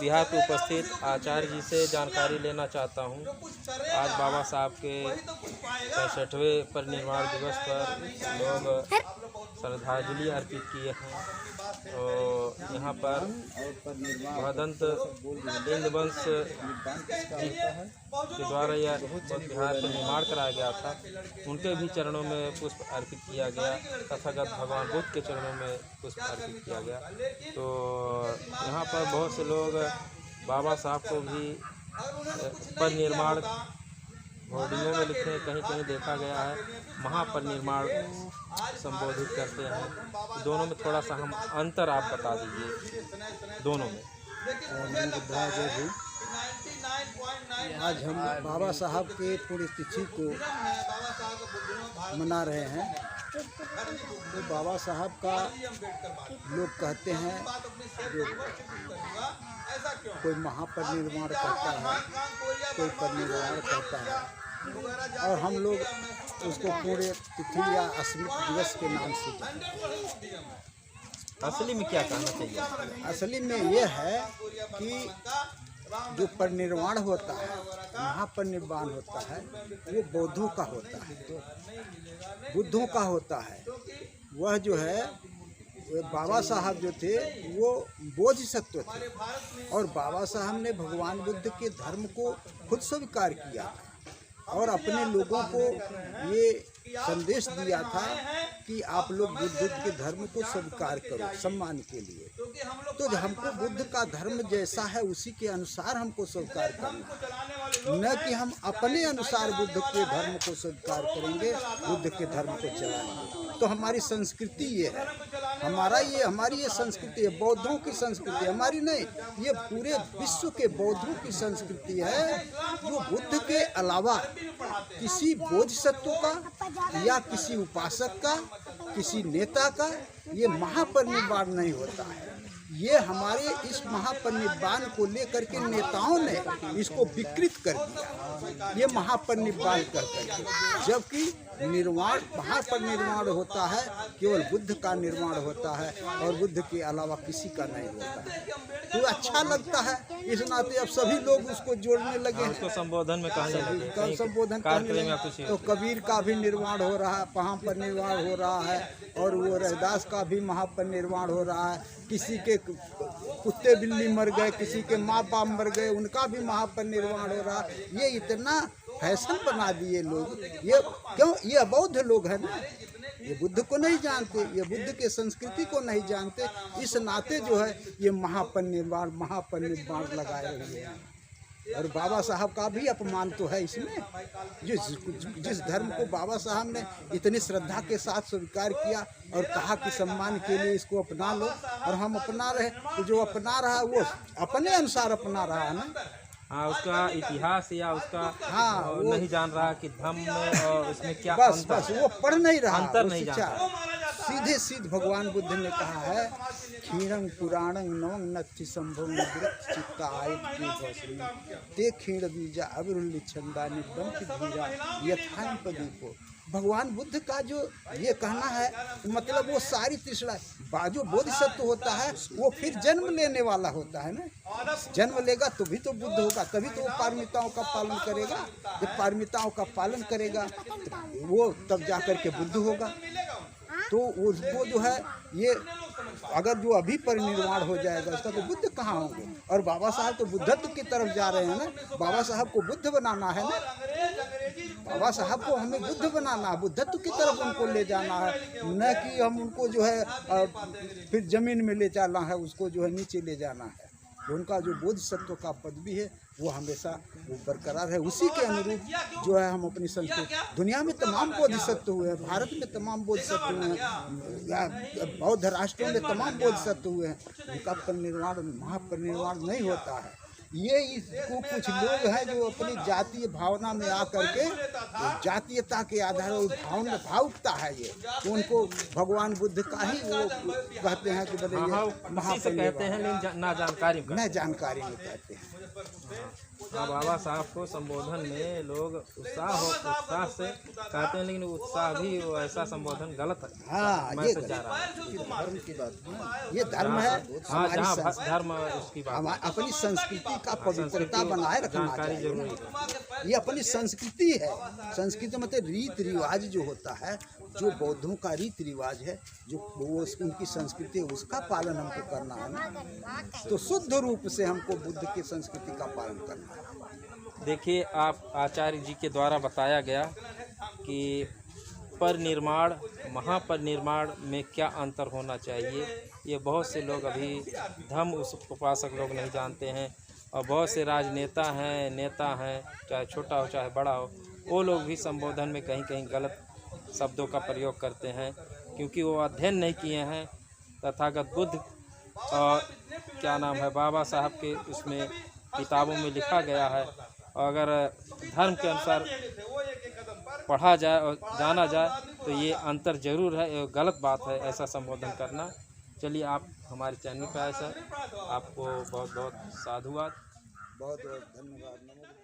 बिहार पे उपस्थित आचार्य जी से जानकारी लेना चाहता हूँ। आज बाबा साहब के 65वें परिनिर्वाण दिवस पर लोग श्रद्धांजलि अर्पित किए हैं। तो यहाँ पर महदंत इंद्रवंश जी के द्वारा यह बिहार पर निर्माण कराया गया था, उनके भी चरणों में पुष्प अर्पित किया गया। तथागत भगवान बुद्ध के चरणों में पुष्प अर्पित किया गया। तो यहाँ पर बहुत से लोग बाबा साहब को भी परिनिर्वाण होर्डिंगों में लिखे, कहीं कहीं देखा गया है महापरिनिर्वाण संबोधित करते हैं। दोनों में थोड़ा सा हम अंतर आप बता दीजिए दोनों में। आज हम बाबा साहब के पुण्यतिथि को मना रहे हैं। तो बाबा साहब का लोग कहते हैं जो कोई महापरिनिर्वाण करता है, कोई परिनिर्वाण करता है, और हम लोग उसको पुण्यतिथि या स्मृति दिवस के नाम से जानते हैं। असली में क्या कहना चाहिए? असली में ये है कि जो परिनिर्वाण होता है, महापरिनिर्वाण होता है, वो बौद्धों का होता है, बुद्धों का होता है। वह जो है बाबा साहब जो थे वो बोधिसत्व थे, और बाबा साहब ने भगवान बुद्ध के धर्म को खुद स्वीकार किया था और अपने लोगों को ये संदेश दिया था कि आप लोग बुद्ध के धर्म को स्वीकार करो सम्मान के लिए। तो हमको बुद्ध का धर्म जैसा है उसी के अनुसार हमको स्वीकार करना, न कि हम अपने अनुसार बुद्ध के धर्म को स्वीकार करेंगे, बुद्ध के धर्म को चलाएंगे। तो हमारी संस्कृति ये है, हमारी ये संस्कृति है, बौद्धों की संस्कृति, हमारी नहीं, ये पूरे विश्व के बौद्धों की संस्कृति है। जो बुद्ध के अलावा किसी बोधिसत्व का या किसी उपासक का, किसी नेता का ये महापरिनिर्वाण नहीं होता है। ये हमारे इस महापरिनिर्वाण को लेकर के नेताओं ने इसको विकृत कर दिया, ये महापरिनिर्वाण कर करके, जबकि निर्वाण महापरिनिर्वाण होता है केवल बुद्ध का निर्माण होता है और बुद्ध के अलावा किसी का नहीं होता है। तो अच्छा लगता है, इस नाते अब सभी लोग उसको जोड़ने लगे हैं। उसको संबोधन में कहने लगे, संबोधन करने लगे। तो कबीर का भी निर्माण हो रहा है, महापरिनिर्वाण हो रहा है, और वो रविदास का भी महापरिनिर्वाण हो रहा है। किसी के कुत्ते बिल्ली मर गए, किसी के माँ बाप मर गए, उनका भी महापरिनिर्वाण हो रहा है। ये इतना फैशन बना दिए लोग, ये क्यों? ये अबौद्ध लोग हैं ना, ये बुद्ध को नहीं जानते, ये बुद्ध के संस्कृति को नहीं जानते। इस नाते जो है ये महापरिनिर्वाण लगाए हुए हैं। और बाबा साहब का भी अपमान तो है इसमें। जिस धर्म को बाबा साहब ने इतनी श्रद्धा के साथ स्वीकार किया और कहा कि सम्मान के लिए इसको अपना लो, और हम अपना रहे, तो जो अपना रहा वो अपने अनुसार अपना रहा है ना। हाँ, उसका इतिहास या उसका वो नहीं जान रहा कि धम्म में और उसमें क्या बस वो पढ़ नहीं रहा, अंतर नहीं जान। सीधे भगवान बुद्ध ने कहा है क्षीणं पुराणं नवं नत्थि संभवं ते क्षीण बीजा अविरुल्लि छंदानि बंति धीरा यथां पदीपो। भगवान बुद्ध का जो ये कहना है, मतलब वो सारी तृष्णा जो बोधिसत्व होता है वो फिर जन्म लेने वाला होता है ना। जन्म लेगा तो भी तो बुद्ध होगा, तभी तो वो पारमिताओं का पालन करेगा। जब पारमिताओं का पालन करेगा तो वो तब जाकर के बुद्ध होगा। तो उसको जो है ये अगर जो अभी परिनिर्वाण हो जाएगा उसका तो बुद्ध कहाँ होंगे। और बाबा साहब तो बुद्धत्व की तरफ जा रहे हैं ना, बाबा साहब को बुद्ध बनाना है ना, बाबा साहब को हमें बुद्ध बनाना है, बुद्धत्व की तरफ उनको ले जाना है, न कि हम उनको जो है फिर जमीन में ले जाना है, उसको जो है नीचे ले जाना है। उनका जो बोधिसत्व का पदवी है वो हमेशा वो बरकरार है। उसी के अनुरूप जो है हम अपनी संस्कृति, दुनिया में तमाम बोधिसत्व हुए हैं, भारत में तमाम बोधिसत्व हुए हैं, बौद्ध राष्ट्रों में तमाम बोधिसत्व हुए हैं, उनका परिनिर्वाण महापरिनिर्वाण नहीं होता है। ये इसको कुछ लोग हैं जो अपनी जातीय भावना में आकर के जातीयता के आधार पर भावुकता है ये, उनको भगवान बुद्ध का ही वो कहते हैं कि कहते हैं, ना जानकारी में कहते हैं। हाँ, बाबा साहब को संबोधन में लोग उत्साह से कहते हैं, लेकिन उत्साह भी वो ऐसा संबोधन गलत है। हाँ, मैं ये तो चाह रहा हूँ धर्म की बात ये धर्म है। हाँ, हमारी जहाँ संस- धर्म उसकी बात हम अपनी संस्कृति का पवित्रता बनाए रखना जानकारी चाहिए जरूरी ना। है। ये अपनी संस्कृति है। संस्कृति मतलब रीति रिवाज जो होता है, जो बौद्धों का रीति रिवाज है, जो वो उनकी संस्कृति है, उसका पालन हमको करना है ना। तो शुद्ध रूप से हमको बुद्ध की संस्कृति का पालन करना है। देखिए, आप आचार्य जी के द्वारा बताया गया कि परिनिर्माण महापरिनिर्माण में क्या अंतर होना चाहिए। ये बहुत से लोग अभी धर्म उपासक लोग नहीं जानते हैं, और बहुत से राजनेता हैं, नेता हैं, चाहे छोटा हो चाहे बड़ा हो, वो लोग भी संबोधन में कहीं कहीं गलत शब्दों का प्रयोग करते हैं, क्योंकि वो अध्ययन नहीं किए हैं। तथागत बुद्ध और क्या नाम है बाबा साहब के उसमें किताबों में लिखा गया है, और अगर धर्म के अनुसार पढ़ा जाए और जाना जाए तो ये अंतर जरूर है। ये गलत बात है ऐसा संबोधन करना। चलिए, आप हमारे चैनल पर आए सर, आपको बहुत बहुत साधुवाद। बहुत बहुत धन्यवाद। नमो बुद्धाय।